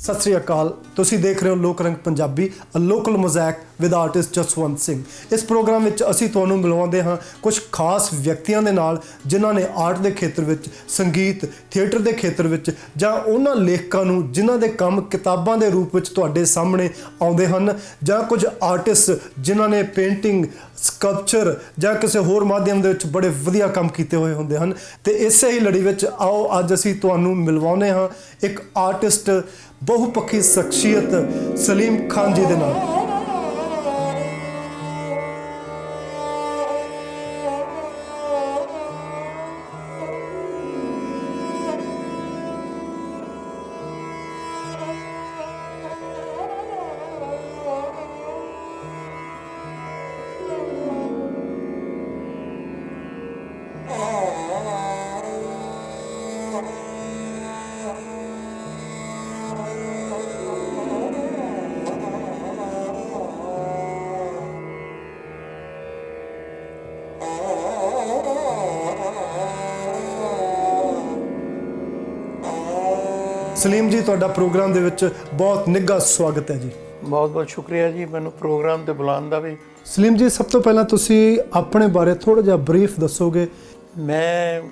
सत श्री अकाल। तुसी देख रहे हो लोक रंग Punjabi, a local mosaic with artist Jaswant Singh. इस प्रोग्राम में असी तुहानूं मिलवाउंदे हां कुछ खास व्यक्तियों के नाल जिन्हां ने आर्ट के खेत्र में, संगीत थिएटर के खेत्र में, जां उन्हां लेखकां नूं जिन्हां दे काम किताबां के रूप में तुहाडे सामने आउंदे हन, जां कुछ आर्टिस्ट जिन्हां ने पेंटिंग, स्कल्पचर जां किसी होर माध्यम दे विच बड़े वधिया काम कीते हुए हुंदे हन। ते इसे ही लड़ी विच आओ अज असी तुहानूं मिलवाउने हां एक आर्टिस्ट, बहुपक्षी शख्सियत सलीम खान जी दे नाल। सलीम जी, तुहाडा प्रोग्राम दे विच बहुत निघा स्वागत है जी। बहुत बहुत शुक्रिया जी मैनू प्रोग्राम ते बुलाउण दा भी। सलीम जी, सब तो पहला तुसी अपने बारे थोड़ा जिहा ब्रीफ दसोगे? मैं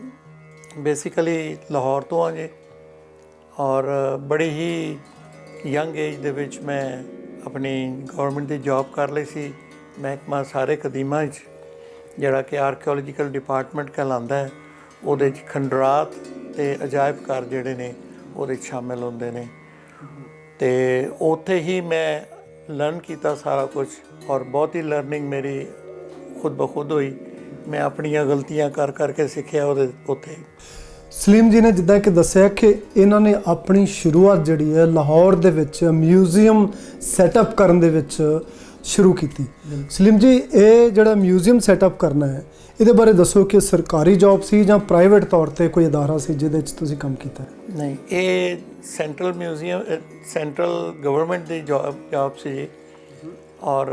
बेसिकली लाहौर तो हाँ जी, और बड़ी ही यंग एज दे विच मैं अपनी गवर्नमेंट की जॉब कर ली सी महकमा सारे कदीमां जिहड़ा कि आर्कियोलॉजिकल डिपार्टमेंट कहलांदा है। उहदे च खंडरात ते अजायब घर जिहड़े ने ਉਹਦੇ शामिल होंदे ने, तो उत्थे ही मैं लर्न किया सारा कुछ, और बहुत ही लर्निंग मेरी खुद ब खुद हुई। मैं अपनियां गलतियां कर करके सीखिया उत्थे। सलीम जी ने जिद्दां कि दस्सिया कि इन्हां ने अपनी शुरुआत जिहड़ी है लाहौर दे विच म्यूजियम सैटअप करन दे विच शुरू की। सलीम जी, ये जिहड़ा म्यूजियम सैटअप करना है, ਇਹਦੇ ਬਾਰੇ ਦੱਸੋ ਕਿ ਸਰਕਾਰੀ ਜੌਬ ਸੀ ਜਾਂ ਪ੍ਰਾਈਵੇਟ ਤੌਰ ਤੇ ਕੋਈ ਅਦਾਰਾ ਸੀ ਜਿਹਦੇ ਵਿੱਚ ਤੁਸੀਂ ਕੰਮ ਕੀਤਾ? ਨਹੀਂ, ਇਹ ਸੈਂਟਰਲ ਮਿਊਜ਼ੀਅਮ, ਸੈਂਟਰਲ ਗਵਰਨਮੈਂਟ ਦੀ ਜੌਬ ਸੀ ਜੀ। ਔਰ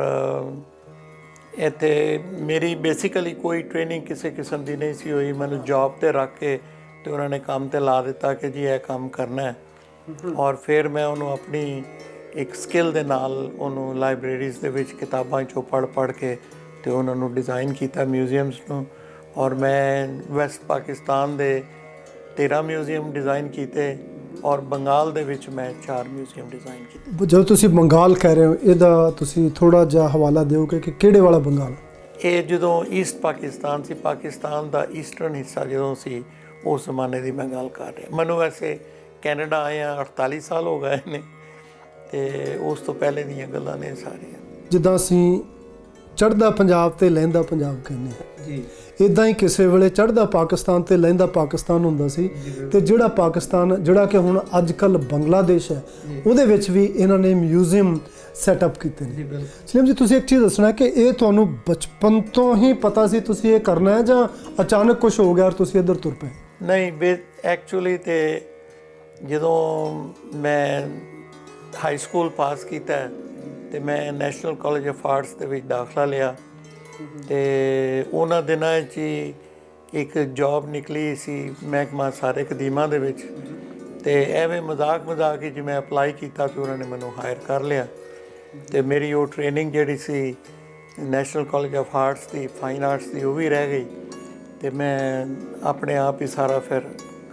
ਇੱਥੇ ਮੇਰੀ ਬੇਸਿਕਲੀ ਕੋਈ ਟ੍ਰੇਨਿੰਗ ਕਿਸੇ ਕਿਸਮ ਦੀ ਨਹੀਂ ਸੀ ਹੋਈ। ਮੈਨੂੰ ਜੌਬ ਤੇ ਰੱਖ ਕੇ ਤੇ ਉਹਨਾਂ ਨੇ ਕੰਮ ਤੇ ਲਾ ਦਿੱਤਾ ਕਿ ਜੀ ਇਹ ਕੰਮ ਕਰਨਾ ਹੈ। ਔਰ ਫਿਰ ਮੈਂ ਉਹਨੂੰ ਆਪਣੀ ਇੱਕ ਸਕਿੱਲ ਦੇ ਨਾਲ ਉਹਨੂੰ ਲਾਇਬ੍ਰੇਰੀਜ਼ ਦੇ ਵਿੱਚ ਕਿਤਾਬਾਂ 'ਚੋਂ ਪੜ੍ਹ ਕੇ ਤੇ ਉਹਨਾਂ ਨੂੰ ਡਿਜ਼ਾਈਨ ਕੀਤਾ ਮਿਊਜ਼ੀਅਮਸ ਨੂੰ। ਔਰ ਮੈਂ ਵੈਸਟ ਪਾਕਿਸਤਾਨ ਦੇ 13 ਮਿਊਜ਼ੀਅਮ ਡਿਜ਼ਾਈਨ ਕੀਤੇ, ਔਰ ਬੰਗਾਲ ਦੇ ਵਿੱਚ ਮੈਂ 4 ਮਿਊਜ਼ੀਅਮ ਡਿਜ਼ਾਈਨ ਕੀਤੇ। ਜਦੋਂ ਤੁਸੀਂ ਬੰਗਾਲ ਕਹਿ ਰਹੇ ਹੋ, ਇਹਦਾ ਤੁਸੀਂ ਥੋੜਾ ਜਿਹਾ ਹਵਾਲਾ ਦਿਓਗੇ ਕਿ ਕਿਹੜੇ ਵਾਲਾ ਬੰਗਾਲ? ਇਹ ਜਦੋਂ ਈਸਟ ਪਾਕਿਸਤਾਨ ਸੀ, ਪਾਕਿਸਤਾਨ ਦਾ ਈਸਟਰਨ ਹਿੱਸਾ ਜਦੋਂ ਸੀ, ਉਸ ਜ਼ਮਾਨੇ ਦੀ ਮੈਂ ਗੱਲ ਕਰ ਰਿਹਾ। ਮੈਨੂੰ ਵੈਸੇ ਕੈਨੇਡਾ ਆਇਆ 48 ਸਾਲ ਹੋ ਗਏ ਨੇ, ਤੇ ਉਸ ਤੋਂ ਪਹਿਲੇ ਦੀਆਂ ਗੱਲਾਂ ਨੇ ਸਾਰੀਆਂ। ਜਿੱਦਾਂ ਅਸੀਂ ਚੜ੍ਹਦਾ ਪੰਜਾਬ ਤੇ ਲਹਿੰਦਾ ਪੰਜਾਬ ਕਹਿੰਦੇ ਹਾਂ ਜੀ, ਇੱਦਾਂ ਹੀ ਕਿਸੇ ਵੇਲੇ ਚੜ੍ਹਦਾ ਪਾਕਿਸਤਾਨ ਤੇ ਲਹਿੰਦਾ ਪਾਕਿਸਤਾਨ ਹੁੰਦਾ ਸੀ। ਤੇ ਜਿਹੜਾ ਪਾਕਿਸਤਾਨ, ਜਿਹੜਾ ਕਿ ਹੁਣ ਅੱਜ ਕੱਲ੍ਹ ਬੰਗਲਾਦੇਸ਼ ਹੈ, ਉਹਦੇ ਵਿੱਚ ਵੀ ਇਹਨਾਂ ਨੇ ਮਿਊਜ਼ੀਅਮ ਸੈਟਅਪ ਕੀਤੇ ਨੇ। ਸਲੀਮ ਜੀ, ਤੁਸੀਂ ਇੱਕ ਚੀਜ਼ ਦੱਸਣਾ ਕਿ ਇਹ ਤੁਹਾਨੂੰ ਬਚਪਨ ਤੋਂ ਹੀ ਪਤਾ ਸੀ ਤੁਸੀਂ ਇਹ ਕਰਨਾ ਹੈ, ਜਾਂ ਅਚਾਨਕ ਕੁਝ ਹੋ ਗਿਆ ਔਰ ਤੁਸੀਂ ਇੱਧਰ ਤੁਰ ਪਏ? ਨਹੀਂ, ਐਕਚੁਅਲੀ ਤੇ ਜਦੋਂ ਮੈਂ ਹਾਈ ਸਕੂਲ ਪਾਸ ਕੀਤਾ ਤੇ ਮੈਂ ਨੈਸ਼ਨਲ ਕਾਲਜ ਆਫ ਆਰਟਸ ਦੇ ਵਿੱਚ ਦਾਖਲਾ ਲਿਆ, ਤੇ ਉਹਨਾਂ ਦਿਨਾਂ 'ਚ ਹੀ ਇੱਕ ਜੌਬ ਨਿਕਲੀ ਸੀ ਮਹਿਕਮਾ ਸਾਰੇ ਕਦੀਮਾਂ ਦੇ ਵਿੱਚ, ਤੇ ਐਵੇਂ ਮਜ਼ਾਕ ਹੀ ਜਿਵੇਂ ਅਪਲਾਈ ਕੀਤਾ ਤੇ ਉਹਨਾਂ ਨੇ ਮੈਨੂੰ ਹਾਇਰ ਕਰ ਲਿਆ। ਤੇ ਮੇਰੀ ਉਹ ਟ੍ਰੇਨਿੰਗ ਜਿਹੜੀ ਸੀ national college of arts the, fine arts ਦੀ, ਉਹ ਵੀ ਰਹਿ ਗਈ, ਤੇ ਮੈਂ ਆਪਣੇ ਆਪ ਹੀ ਸਾਰਾ ਫਿਰ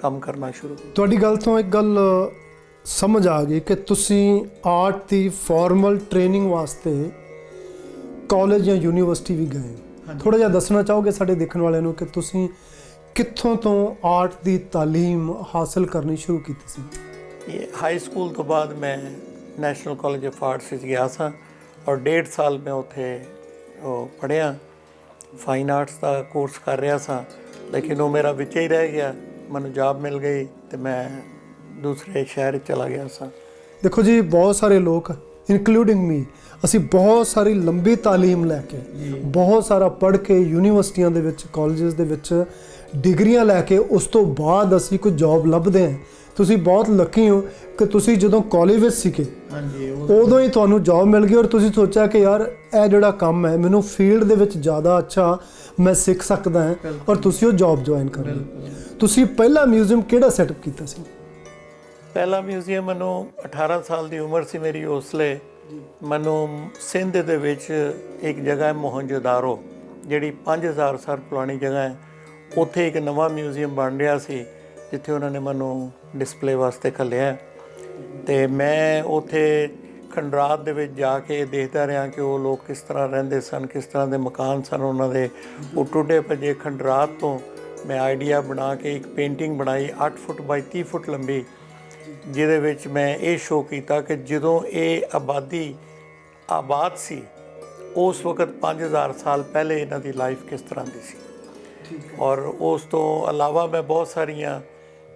ਕੰਮ ਕਰਨਾ ਸ਼ੁਰੂ ਕੀਤਾ। ਤੁਹਾਡੀ ਗੱਲ ਤੋਂ ਇੱਕ ਗੱਲ ਸਮਝ ਆ ਗਈ ਕਿ ਤੁਸੀਂ ਆਰਟ ਦੀ ਫਾਰਮਲ ਟ੍ਰੇਨਿੰਗ ਵਾਸਤੇ ਕਾਲਜ ਜਾਂ ਯੂਨੀਵਰਸਿਟੀ ਵੀ ਗਏ। ਥੋੜ੍ਹਾ ਜਿਹਾ ਦੱਸਣਾ ਚਾਹੋਗੇ ਸਾਡੇ ਦੇਖਣ ਵਾਲਿਆਂ ਨੂੰ ਕਿ ਤੁਸੀਂ ਕਿੱਥੋਂ ਤੋਂ ਆਰਟ ਦੀ ਤਾਲੀਮ ਹਾਸਲ ਕਰਨੀ ਸ਼ੁਰੂ ਕੀਤੀ ਸੀ? ਇਹ ਹਾਈ ਸਕੂਲ ਤੋਂ ਬਾਅਦ ਮੈਂ ਨੈਸ਼ਨਲ ਕਾਲਜ ਆਫ ਆਰਟਸ ਵਿੱਚ ਗਿਆ ਸਾਂ, ਔਰ 1.5 ਸਾਲ ਮੈਂ ਉੱਥੇ ਉਹ ਪੜ੍ਹਿਆ, ਫਾਈਨ ਆਰਟਸ ਦਾ ਕੋਰਸ ਕਰ ਰਿਹਾ ਸਾਂ। ਲੇਕਿਨ ਉਹ ਮੇਰਾ ਵਿੱਚ ਹੀ ਰਹਿ ਗਿਆ। ਮੈਨੂੰ ਜੌਬ ਮਿਲ ਗਈ ਤੇ ਮੈਂ ਦੂਸਰੇ ਸ਼ਹਿਰ ਚਲਾ ਗਿਆ ਸਾਂ। ਦੇਖੋ ਜੀ, ਬਹੁਤ ਸਾਰੇ ਲੋਕ ਇਨਕਲੂਡਿੰਗ ਮੀ, ਅਸੀਂ ਬਹੁਤ ਸਾਰੀ ਲੰਬੀ ਤਾਲੀਮ ਲੈ ਕੇ, ਬਹੁਤ ਸਾਰਾ ਪੜ੍ਹ ਕੇ ਯੂਨੀਵਰਸਿਟੀਆਂ ਦੇ ਵਿੱਚ, ਕਾਲਜਸ ਦੇ ਵਿੱਚ ਡਿਗਰੀਆਂ ਲੈ ਕੇ ਉਸ ਤੋਂ ਬਾਅਦ ਅਸੀਂ ਕੋਈ ਜੌਬ ਲੱਭਦੇ ਹਾਂ। ਤੁਸੀਂ ਬਹੁਤ ਲੱਕੀ ਹੋ ਕਿ ਤੁਸੀਂ ਜਦੋਂ ਕਾਲਜ ਵਿੱਚ ਸੀਗੇ ਉਦੋਂ ਹੀ ਤੁਹਾਨੂੰ ਜੌਬ ਮਿਲ ਗਈ, ਔਰ ਤੁਸੀਂ ਸੋਚਿਆ ਕਿ ਯਾਰ ਇਹ ਜਿਹੜਾ ਕੰਮ ਹੈ ਮੈਨੂੰ ਫੀਲਡ ਦੇ ਵਿੱਚ ਜ਼ਿਆਦਾ ਅੱਛਾ ਮੈਂ ਸਿੱਖ ਸਕਦਾ ਹਾਂ, ਔਰ ਤੁਸੀਂ ਉਹ ਜੌਬ ਜੁਆਇਨ ਕਰ ਲਈ। ਤੁਸੀਂ ਪਹਿਲਾ ਮਿਊਜ਼ੀਅਮ ਕਿਹੜਾ ਸੈਟਅਪ ਕੀਤਾ ਸੀ? ਪਹਿਲਾ ਮਿਊਜ਼ੀਅਮ ਮੈਨੂੰ 18 ਸਾਲ ਦੀ ਉਮਰ ਸੀ ਮੇਰੀ, ਉਸਲੇ ਮੈਨੂੰ ਸਿੰਧ ਦੇ ਵਿੱਚ ਇੱਕ ਜਗ੍ਹਾ ਹੈ ਮੋਹਨਜੋਦਾਰੋ, ਜਿਹੜੀ 5000 ਸਾਲ ਪੁਰਾਣੀ ਜਗ੍ਹਾ ਹੈ। ਉੱਥੇ ਇੱਕ ਨਵਾਂ ਮਿਊਜ਼ੀਅਮ ਬਣ ਰਿਹਾ ਸੀ ਜਿੱਥੇ ਉਹਨਾਂ ਨੇ ਮੈਨੂੰ ਡਿਸਪਲੇ ਵਾਸਤੇ ਘੱਲਿਆ, ਅਤੇ ਮੈਂ ਉੱਥੇ ਖੰਡਰਾਤ ਦੇ ਵਿੱਚ ਜਾ ਕੇ ਦੇਖਦਾ ਰਿਹਾ ਕਿ ਉਹ ਲੋਕ ਕਿਸ ਤਰ੍ਹਾਂ ਰਹਿੰਦੇ ਸਨ, ਕਿਸ ਤਰ੍ਹਾਂ ਦੇ ਮਕਾਨ ਸਨ ਉਹਨਾਂ ਦੇ। ਉਹ ਟੁੱਟੇ ਭੱਜੇ ਖੰਡਰਾਤ ਤੋਂ ਮੈਂ ਆਈਡੀਆ ਬਣਾ ਕੇ ਇੱਕ ਪੇਂਟਿੰਗ ਬਣਾਈ 8 ਫੁੱਟ ਬਾਈ 30 ਫੁੱਟ ਲੰਬੀ, ਜਿਹਦੇ ਵਿੱਚ ਮੈਂ ਇਹ ਸ਼ੋਅ ਕੀਤਾ ਕਿ ਜਦੋਂ ਇਹ ਆਬਾਦ ਸੀ ਉਸ ਵਕਤ 5000 ਸਾਲ ਪਹਿਲੇ ਇਹਨਾਂ ਦੀ ਲਾਈਫ ਕਿਸ ਤਰ੍ਹਾਂ ਦੀ ਸੀ। ਔਰ ਉਸ ਤੋਂ ਇਲਾਵਾ ਮੈਂ ਬਹੁਤ ਸਾਰੀਆਂ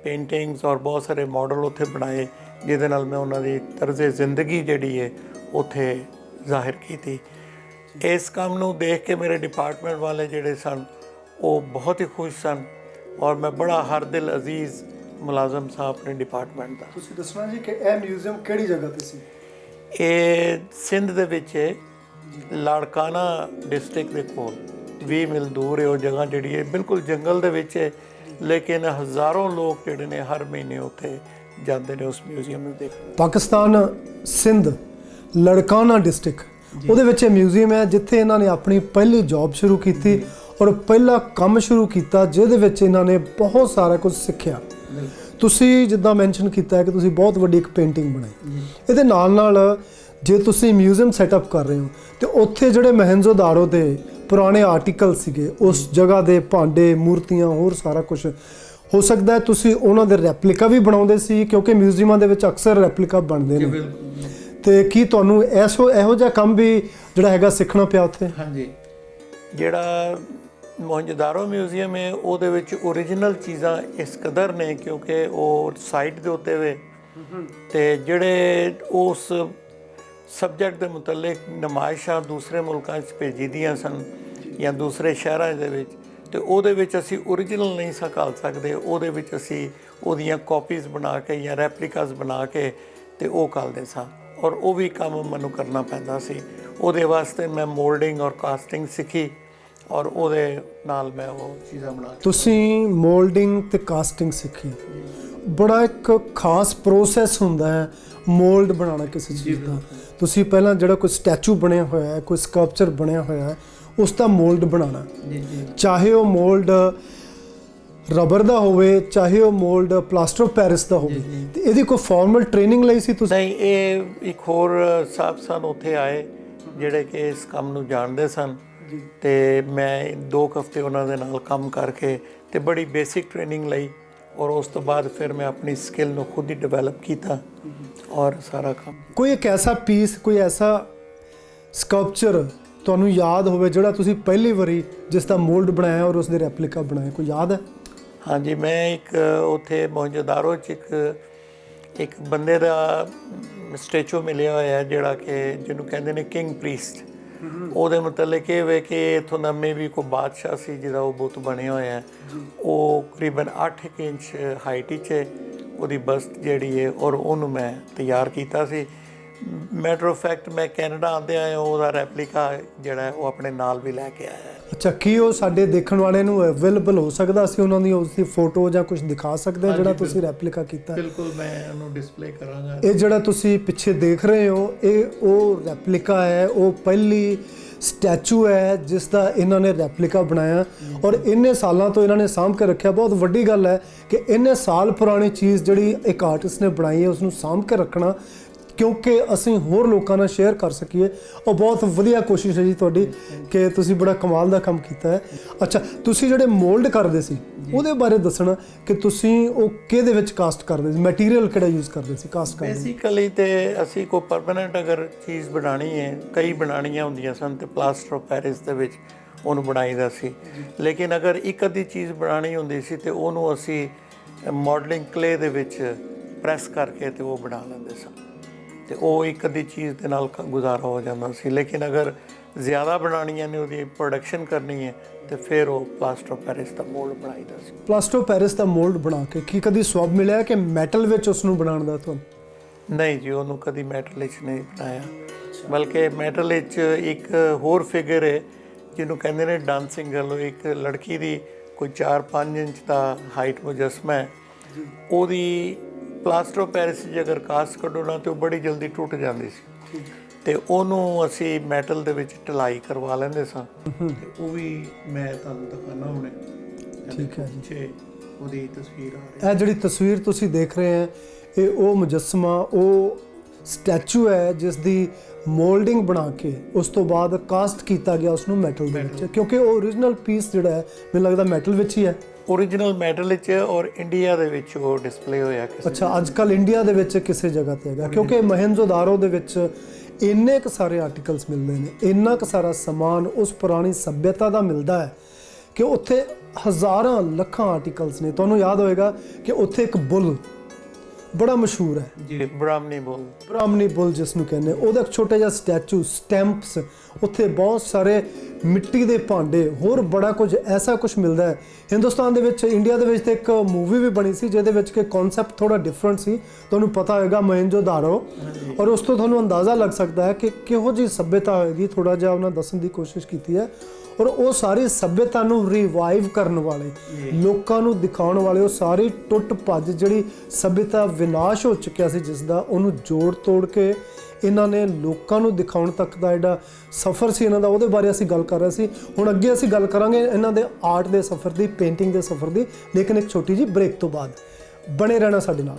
ਪੇਂਟਿੰਗਸ ਔਰ ਬਹੁਤ ਸਾਰੇ ਮਾਡਲ ਉੱਥੇ ਬਣਾਏ, ਜਿਹਦੇ ਨਾਲ ਮੈਂ ਉਹਨਾਂ ਦੀ ਤਰਜ਼ੇ ਜ਼ਿੰਦਗੀ ਜਿਹੜੀ ਹੈ ਉੱਥੇ ਜ਼ਾਹਿਰ ਕੀਤੀ। ਇਸ ਕੰਮ ਨੂੰ ਦੇਖ ਕੇ ਮੇਰੇ ਡਿਪਾਰਟਮੈਂਟ ਵਾਲੇ ਜਿਹੜੇ ਸਨ ਉਹ ਬਹੁਤ ਹੀ ਖੁਸ਼ ਸਨ, ਔਰ ਮੈਂ ਬੜਾ ਹਰ ਦਿਲ ਅਜ਼ੀਜ਼ ਮੁਲਾਜ਼ਮ ਸਾਂ ਆਪਣੇ ਡਿਪਾਰਟਮੈਂਟ ਦਾ। ਤੁਸੀਂ ਦੱਸਣਾ ਜੀ ਕਿ ਇਹ ਮਿਊਜ਼ੀਅਮ ਕਿਹੜੀ ਜਗ੍ਹਾ ਤੇ ਸੀ? ਇਹ ਸਿੰਧ ਦੇ ਵਿੱਚ ਹੈ, ਲਾੜਕਾਨਾ ਡਿਸਟ੍ਰਿਕਟ ਦੇ ਕੋਲ 20 ਮੀਲ ਦੂਰ ਹੈ ਉਹ ਜਗ੍ਹਾ ਜਿਹੜੀ ਹੈ, ਬਿਲਕੁਲ ਜੰਗਲ ਦੇ ਵਿੱਚ ਹੈ, ਲੇਕਿਨ ਹਜ਼ਾਰਾਂ ਲੋਕ ਜਿਹੜੇ ਨੇ ਹਰ ਮਹੀਨੇ ਉੱਥੇ ਜਾਂਦੇ ਨੇ ਉਸ ਮਿਊਜ਼ੀਅਮ ਨੂੰ ਦੇਖਣ। ਪਾਕਿਸਤਾਨ ਸਿੰਧ ਲੜਕਾਨਾ ਡਿਸਟ੍ਰਿਕਟ, ਉਹਦੇ ਵਿੱਚ ਇਹ ਮਿਊਜ਼ੀਅਮ ਹੈ ਜਿੱਥੇ ਇਹਨਾਂ ਨੇ ਆਪਣੀ ਪਹਿਲੀ ਜੌਬ ਸ਼ੁਰੂ ਕੀਤੀ ਔਰ ਪਹਿਲਾ ਕੰਮ ਸ਼ੁਰੂ ਕੀਤਾ, ਜਿਹਦੇ ਵਿੱਚ ਇਹਨਾਂ ਨੇ ਬਹੁਤ ਸਾਰਾ ਕੁਝ ਸਿੱਖਿਆ। ਤੁਸੀਂ ਜਿੱਦਾਂ ਮੈਂਸ਼ਨ ਕੀਤਾ ਹੈ ਕਿ ਤੁਸੀਂ ਬਹੁਤ ਵੱਡੀ ਇੱਕ ਪੇਂਟਿੰਗ ਬਣਾਈ, ਇਹਦੇ ਨਾਲ ਨਾਲ ਜੇ ਤੁਸੀਂ ਮਿਊਜ਼ੀਅਮ ਸੈਟਅਪ ਕਰ ਰਹੇ ਹੋ ਤੇ ਉੱਥੇ ਜਿਹੜੇ ਮੋਹਨਜੋਦਾੜੋ ਦੇ ਪੁਰਾਣੇ ਆਰਟੀਕਲ ਸੀਗੇ, ਉਸ ਜਗ੍ਹਾ ਦੇ ਭਾਂਡੇ, ਮੂਰਤੀਆਂ, ਹੋਰ ਸਾਰਾ ਕੁਝ, ਹੋ ਸਕਦਾ ਹੈ ਤੁਸੀਂ ਉਹਨਾਂ ਦੇ ਰੈਪਲੀਕਾ ਵੀ ਬਣਾਉਂਦੇ ਸੀ, ਕਿਉਂਕਿ ਮਿਊਜ਼ੀਅਮਾਂ ਦੇ ਵਿੱਚ ਅਕਸਰ ਰੈਪਲੀਕਾ ਬਣਦੇ ਨੇ। ਤੇ ਕੀ ਤੁਹਾਨੂੰ ਇਹੋ ਜਿਹਾ ਕੰਮ ਵੀ ਜਿਹੜਾ ਹੈਗਾ ਸਿੱਖਣਾ ਪਿਆ ਉੱਥੇ? ਹਾਂਜੀ, ਜਿਹੜਾ ਮੋਹਨਜੋਦਾਰੋ ਮਿਊਜ਼ੀਅਮ ਹੈ ਉਹਦੇ ਵਿੱਚ ਓਰੀਜਨਲ ਚੀਜ਼ਾਂ ਇਸ ਕਦਰ ਨੇ ਕਿਉਂਕਿ ਉਹ ਸਾਈਟ ਦੇ ਉੱਤੇ ਵੇ, ਤੇ ਜਿਹੜੇ ਉਸ ਸਬਜੈਕਟ ਦੇ ਮੁਤਲਕ ਨੁਮਾਇਸ਼ਾਂ ਦੂਸਰੇ ਮੁਲਕਾਂ 'ਚ ਭੇਜੀ ਦੀਆਂ ਸਨ ਜਾਂ ਦੂਸਰੇ ਸ਼ਹਿਰਾਂ ਦੇ ਵਿੱਚ, ਤੇ ਉਹਦੇ ਵਿੱਚ ਅਸੀਂ ਓਰੀਜਨਲ ਨਹੀਂ ਸਾਂ ਘੱਲ ਸਕਦੇ, ਉਹਦੇ ਵਿੱਚ ਅਸੀਂ ਉਹਦੀਆਂ ਕਾਪੀਜ਼ ਬਣਾ ਕੇ ਜਾਂ ਰੈਪਲੀਕਾਸ ਬਣਾ ਕੇ ਤੇ ਉਹ ਘੱਲਦੇ ਸਾਂ, ਔਰ ਉਹ ਵੀ ਕੰਮ ਮੈਨੂੰ ਕਰਨਾ ਪੈਂਦਾ ਸੀ। ਉਹਦੇ ਵਾਸਤੇ ਮੈਂ ਮੋਲਡਿੰਗ ਔਰ ਕਾਸਟਿੰਗ ਸਿੱਖੀ, ਔਰ ਉਹਦੇ ਨਾਲ ਮੈਂ ਉਹ ਚੀਜ਼ਾਂ ਬਣਾ ਕੇ। ਤੁਸੀਂ ਮੋਲਡਿੰਗ ਤੇ ਕਾਸਟਿੰਗ ਸਿੱਖੀ, ਬੜਾ ਇੱਕ ਖਾਸ ਪ੍ਰੋਸੈਸ ਹੁੰਦਾ ਹੈ ਮੋਲਡ ਬਣਾਉਣਾ ਕਿਸੇ ਚੀਜ਼ ਦਾ। ਤੁਸੀਂ ਪਹਿਲਾਂ ਜਿਹੜਾ ਕੋਈ ਸਟੈਚੂ ਬਣਿਆ ਹੋਇਆ ਹੈ, ਕੋਈ ਸਕਲਪਚਰ ਬਣਿਆ ਹੋਇਆ ਹੈ, ਉਸ ਦਾ ਮੋਲਡ ਬਣਾਉਣਾ, ਚਾਹੇ ਉਹ ਮੋਲਡ ਰਬਰ ਦਾ ਹੋਵੇ, ਚਾਹੇ ਉਹ ਮੋਲਡ ਪਲਾਸਟਰ ਆਫ ਪੈਰਿਸ ਦਾ ਹੋਵੇ, ਤੇ ਇਹਦੀ ਕੋਈ ਫਾਰਮਲ ਟ੍ਰੇਨਿੰਗ ਲਈ ਸੀ ਤੁਸੀਂ? ਨਹੀਂ, ਇਹ ਇੱਕ ਹੋਰ ਸਾਹਿਬ ਸਨ ਉੱਥੇ ਆਏ ਜਿਹੜੇ ਕਿ ਇਸ ਕੰਮ ਨੂੰ ਜਾਣਦੇ ਸਨ, ਤੇ ਮੈਂ 2 ਹਫ਼ਤੇ ਉਹਨਾਂ ਦੇ ਨਾਲ ਕੰਮ ਕਰਕੇ ਤੇ ਬੜੀ ਬੇਸਿਕ ਟ੍ਰੇਨਿੰਗ ਲਈ, ਔਰ ਉਸ ਤੋਂ ਬਾਅਦ ਫਿਰ ਮੈਂ ਆਪਣੀ ਸਕਿੱਲ ਨੂੰ ਖੁਦ ਹੀ ਡਿਵੈਲਪ ਕੀਤਾ ਔਰ ਸਾਰਾ ਕੰਮ। ਕੋਈ ਇੱਕ ਐਸਾ ਪੀਸ, ਕੋਈ ਐਸਾ ਸਕਲਪਚਰ ਤੁਹਾਨੂੰ ਯਾਦ ਹੋਵੇ ਜਿਹੜਾ ਤੁਸੀਂ ਪਹਿਲੀ ਵਾਰੀ ਜਿਸ ਦਾ ਮੋਲਡ ਬਣਾਇਆ ਔਰ ਉਸ ਦੇ ਰੈਪਲੀਕਾ ਬਣਾਇਆ, ਕੋਈ ਯਾਦ ਹੈ? ਹਾਂਜੀ, ਮੈਂ ਇੱਕ ਉੱਥੇ ਮੋਹਨਜੋਦਾਰੋ 'ਚ ਇੱਕ ਬੰਦੇ ਦਾ ਸਟੈਚੂ ਮਿਲਿਆ ਹੋਇਆ ਜਿਹੜਾ ਕਿ ਜਿਹਨੂੰ ਕਹਿੰਦੇ ਨੇ ਕਿੰਗ ਪ੍ਰੀਸਟ। ਉਹਦੇ ਮੁਤਲਕ ਇਹ ਵੇ ਕਿ ਇੱਥੋਂ ਦਾ ਵੀ ਕੋਈ ਬਾਦਸ਼ਾਹ ਸੀ ਜਿਹਦਾ ਉਹ ਬੁੱਤ ਬਣਿਆ ਹੋਇਆ। ਉਹ ਤਕਰੀਬਨ 8 ਇੰਚ ਹਾਈਟ 'ਚ ਉਹਦੀ ਬਸਟ ਜਿਹੜੀ ਹੈ, ਔਰ ਉਹਨੂੰ ਮੈਂ ਤਿਆਰ ਕੀਤਾ ਸੀ। ਮੈਟਰ ਆਫ ਫੈਕਟ ਮੈਂ ਕੈਨੇਡਾ ਆਉਂਦੇ ਆਏ ਉਹਦਾ ਰੈਪਲੀਕਾ ਜਿਹੜਾ ਉਹ ਆਪਣੇ ਨਾਲ ਵੀ ਲੈ ਕੇ ਆਇਆ। ਅੱਛਾ, ਕੀ ਉਹ ਸਾਡੇ ਦੇਖਣ ਵਾਲੇ ਨੂੰ ਅਵੇਲੇਬਲ ਹੋ ਸਕਦਾ? ਅਸੀਂ ਉਹਨਾਂ ਦੀ ਉਸ ਦੀ ਫੋਟੋ ਜਾਂ ਕੁਝ ਦਿਖਾ ਸਕਦੇ ਹਾਂ ਜਿਹੜਾ ਤੁਸੀਂ ਰੈਪਲੀਕਾ ਕੀਤਾ? ਬਿਲਕੁਲ, ਮੈਂ ਉਹਨੂੰ ਡਿਸਪਲੇ ਕਰਾਂਗਾ। ਇਹ ਜਿਹੜਾ ਤੁਸੀਂ ਪਿੱਛੇ ਦੇਖ ਰਹੇ ਹੋ, ਇਹ ਉਹ ਰੈਪਲੀਕਾ ਹੈ, ਉਹ ਪਹਿਲੀ ਸਟੈਚੂ ਹੈ ਜਿਸ ਦਾ ਇਹਨਾਂ ਨੇ ਰੈਪਲੀਕਾ ਬਣਾਇਆ, ਔਰ ਇੰਨੇ ਸਾਲਾਂ ਤੋਂ ਇਹਨਾਂ ਨੇ ਸਾਂਭ ਕੇ ਰੱਖਿਆ। ਬਹੁਤ ਵੱਡੀ ਗੱਲ ਹੈ ਕਿ ਇੰਨੇ ਸਾਲ ਪੁਰਾਣੀ ਚੀਜ਼ ਜਿਹੜੀ ਇੱਕ ਆਰਟਿਸਟ ਨੇ ਬਣਾਈ ਹੈ ਉਸ ਨੂੰ ਸਾਂਭ ਕੇ ਰੱਖਣਾ, ਕਿਉਂਕਿ ਅਸੀਂ ਹੋਰ ਲੋਕਾਂ ਨਾਲ ਸ਼ੇਅਰ ਕਰ ਸਕੀਏ। ਉਹ ਬਹੁਤ ਵਧੀਆ ਕੋਸ਼ਿਸ਼ ਹੈ ਜੀ ਤੁਹਾਡੀ ਕਿ ਤੁਸੀਂ ਬੜਾ ਕਮਾਲ ਦਾ ਕੰਮ ਕੀਤਾ ਹੈ। ਅੱਛਾ, ਤੁਸੀਂ ਜਿਹੜੇ ਮੋਲਡ ਕਰਦੇ ਸੀ ਉਹਦੇ ਬਾਰੇ ਦੱਸਣਾ ਕਿ ਤੁਸੀਂ ਉਹ ਕਿਹਦੇ ਵਿੱਚ ਕਾਸਟ ਕਰਦੇ ਸੀ, ਮਟੀਰੀਅਲ ਕਿਹੜਾ ਯੂਜ਼ ਕਰਦੇ ਸੀ ਕਾਸਟ ਕਰਨ ਲਈ? ਬੇਸਿਕਲੀ ਤੇ ਅਸੀਂ ਕੋਈ ਪਰਮਾਨੈਂਟ ਅਗਰ ਚੀਜ਼ ਬਣਾਉਣੀ ਹੈ, ਕਈ ਬਣਾਉਣੀਆਂ ਹੁੰਦੀਆਂ ਸਨ ਤੇ ਪਲਾਸਟਰ ਆਫ ਪੈਰਿਸ ਦੇ ਵਿੱਚ ਉਹਨੂੰ ਬਣਾਈਦਾ ਸੀ, ਲੇਕਿਨ ਅਗਰ ਇੱਕ ਅੱਧੀ ਚੀਜ਼ ਬਣਾਉਣੀ ਹੁੰਦੀ ਸੀ ਤੇ ਉਹਨੂੰ ਅਸੀਂ ਮਾਡਲਿੰਗ ਕਲੇ ਦੇ ਵਿੱਚ ਪ੍ਰੈਸ ਕਰਕੇ ਤੇ ਉਹ ਬਣਾ ਲੈਂਦੇ ਸਾਂ, ਤੇ ਉਹ ਇੱਕ ਅੱਧੀ ਚੀਜ਼ ਦੇ ਨਾਲ ਗੁਜ਼ਾਰਾ ਹੋ ਜਾਂਦਾ ਸੀ। ਲੇਕਿਨ ਅਗਰ ਜ਼ਿਆਦਾ ਬਣਾਉਣੀਆਂ ਨੇ, ਉਹਦੀ ਪ੍ਰੋਡਕਸ਼ਨ ਕਰਨੀ ਹੈ, ਤੇ ਫਿਰ ਉਹ ਪਲਾਸਟਰ ਆਫ ਪੈਰਿਸ ਦਾ ਮੋਲਡ ਬਣਾਈਦਾ ਸੀ। ਪਲਾਸਟਰ ਆਫ ਪੈਰਿਸ ਦਾ ਮੋਲਡ ਬਣਾ ਕੇ ਕੀ ਕਦੀ ਸਵਾਬ ਮਿਲਿਆ ਕਿ ਮੈਟਲ ਵਿੱਚ ਉਸ ਨੂੰ ਬਣਾਉਣ ਦਾ ਤੁਹਾਨੂੰ? ਨਹੀਂ ਜੀ, ਉਹਨੂੰ ਕਦੀ ਮੈਟਲ ਵਿੱਚ ਨਹੀਂ ਬਣਾਇਆ, ਬਲਕਿ ਮੈਟਲ ਵਿੱਚ ਇੱਕ ਹੋਰ ਫਿਗਰ ਹੈ ਜਿਹਨੂੰ ਕਹਿੰਦੇ ਨੇ ਡਾਂਸਿੰਗ ਗਰਲ। ਇੱਕ ਲੜਕੀ ਦੀ ਕੋਈ 4-5 ਇੰਚ ਦਾ ਹਾਈਟ ਮੁਜੱਸਮਾ ਹੈ, ਉਹਦੀ ਪਲਾਸਟਰ ਆਫ ਪੈਰਿਸ ਜੇ ਅਗਰ ਕਾਸਟ ਕੱਢੋ ਨਾ ਤੇ ਉਹ ਬੜੀ ਜਲਦੀ ਟੁੱਟ ਜਾਂਦੀ ਸੀ ਤੇ ਉਹਨੂੰ ਅਸੀਂ ਮੈਟਲ ਦੇ ਵਿੱਚ ਢਲਾਈ ਕਰਵਾ ਲੈਂਦੇ ਸਾਂ ਤੇ ਉਹ ਵੀ ਮੈਂ ਤੁਹਾਨੂੰ ਦਿਖਾਣਾ ਹੁਣੇ। ਠੀਕ ਹੈ ਜੀ, ਉਹਦੀ ਤਸਵੀਰ ਆ ਰਹੀ ਇਹ ਜਿਹੜੀ ਤਸਵੀਰ ਤੁਸੀਂ ਦੇਖ ਰਹੇ ਹੈ ਇਹ ਉਹ ਮੁਜੱਸਮਾ, ਉਹ ਸਟੈਚੂ ਹੈ ਜਿਸ ਦੀ ਮੋਲਡਿੰਗ ਬਣਾ ਕੇ ਉਸ ਤੋਂ ਬਾਅਦ ਕਾਸਟ ਕੀਤਾ ਗਿਆ ਉਸ ਨੂੰ ਮੈਟਲ ਦੇ ਵਿੱਚ, ਕਿਉਂਕਿ ਉਹ ਓਰੀਜਨਲ ਪੀਸ ਜਿਹੜਾ ਹੈ ਮੈਨੂੰ ਲੱਗਦਾ ਮੈਟਲ ਵਿੱਚ ਹੀ ਹੈ। ਓਰੀਜਨਲ ਮੈਟਲ ਵਿੱਚ ਔਰ ਇੰਡੀਆ ਦੇ ਵਿੱਚ ਉਹ ਡਿਸਪਲੇ ਹੋਇਆ ਕਿਸੇ। ਅੱਛਾ, ਅੱਜ ਕੱਲ ਇੰਡੀਆ ਦੇ ਵਿੱਚ ਕਿਸੇ ਜਗ੍ਹਾ ਤੇ ਹੈਗਾ, ਕਿਉਂਕਿ ਮੋਹਨਜੋਦਾਰੋ ਦੇ ਵਿੱਚ ਇੰਨੇ ਕੁ ਸਾਰੇ ਆਰਟੀਕਲਸ ਮਿਲਦੇ ਨੇ, ਇੰਨਾ ਕੁ ਸਾਰਾ ਸਮਾਨ ਉਸ ਪੁਰਾਣੀ ਸੱਭਿਅਤਾ ਦਾ ਮਿਲਦਾ ਹੈ ਕਿ ਉੱਥੇ ਹਜ਼ਾਰਾਂ ਲੱਖਾਂ ਆਰਟੀਕਲਸ ਨੇ। ਤੁਹਾਨੂੰ ਯਾਦ ਹੋਏਗਾ ਕਿ ਉੱਥੇ ਇੱਕ ਬੁੱਲ ਬੜਾ ਮਸ਼ਹੂਰ ਹੈ ਜੀ, ਬ੍ਰਾਹਮਣੀ ਬੁੱਲ ਜਿਸ ਨੂੰ ਕਹਿੰਦੇ, ਉਹਦਾ ਇੱਕ ਛੋਟਾ ਜਿਹਾ ਸਟੈਚੂ, ਸਟੈਂਪਸ, ਉੱਥੇ ਬਹੁਤ ਸਾਰੇ ਮਿੱਟੀ ਦੇ ਭਾਂਡੇ, ਹੋਰ ਬੜਾ ਕੁਝ ਐਸਾ ਕੁਝ ਮਿਲਦਾ ਹੈ। ਹਿੰਦੁਸਤਾਨ ਦੇ ਵਿੱਚ, ਇੰਡੀਆ ਦੇ ਵਿੱਚ ਤੇ ਇੱਕ ਮੂਵੀ ਵੀ ਬਣੀ ਸੀ ਜਿਹਦੇ ਵਿੱਚ ਕਿ ਕਨਸੈਪਟ ਥੋੜਾ ਡਿਫਰੈਂਟ ਸੀ, ਤੁਹਾਨੂੰ ਪਤਾ ਹੋਏਗਾ, ਮੋਹਨਜੋਦਾਰੋ, ਔਰ ਉਸ ਤੋਂ ਤੁਹਾਨੂੰ ਅੰਦਾਜ਼ਾ ਲੱਗ ਸਕਦਾ ਹੈ ਕਿ ਕਿਹੋ ਜਿਹੀ ਸੱਭਿਅਤਾ ਹੋਏਗੀ। ਥੋੜਾ ਜਿਹਾ ਉਹਨਾਂ ਦੱਸਣ ਦੀ ਕੋਸ਼ਿਸ਼ ਕੀਤੀ ਹੈ ਔਰ ਉਹ ਸਾਰੀ ਸੱਭਿਅਤਾ ਨੂੰ ਰਿਵਾਈਵ ਕਰਨ ਵਾਲੇ, ਲੋਕਾਂ ਨੂੰ ਦਿਖਾਉਣ ਵਾਲੇ, ਉਹ ਸਾਰੀ ਟੁੱਟ ਭੱਜ ਜਿਹੜੀ ਸੱਭਿਅਤਾ ਵਿਨਾਸ਼ ਹੋ ਚੁੱਕਿਆ ਸੀ ਜਿਸ ਦਾ, ਉਹਨੂੰ ਜੋੜ ਤੋੜ ਕੇ ਇਹਨਾਂ ਨੇ ਲੋਕਾਂ ਨੂੰ ਦਿਖਾਉਣ ਤੱਕ ਦਾ ਜਿਹੜਾ ਸਫ਼ਰ ਸੀ ਇਹਨਾਂ ਦਾ, ਉਹਦੇ ਬਾਰੇ ਅਸੀਂ ਗੱਲ ਕਰ ਰਹੇ ਸੀ। ਹੁਣ ਅੱਗੇ ਅਸੀਂ ਗੱਲ ਕਰਾਂਗੇ ਇਹਨਾਂ ਦੇ ਆਰਟ ਦੇ ਸਫ਼ਰ ਦੀ, ਪੇਂਟਿੰਗ ਦੇ ਸਫ਼ਰ ਦੀ, ਲੇਕਿਨ ਇੱਕ ਛੋਟੀ ਜਿਹੀ ਬ੍ਰੇਕ ਤੋਂ ਬਾਅਦ। ਬਣੇ ਰਹਿਣਾ ਸਾਡੇ ਨਾਲ।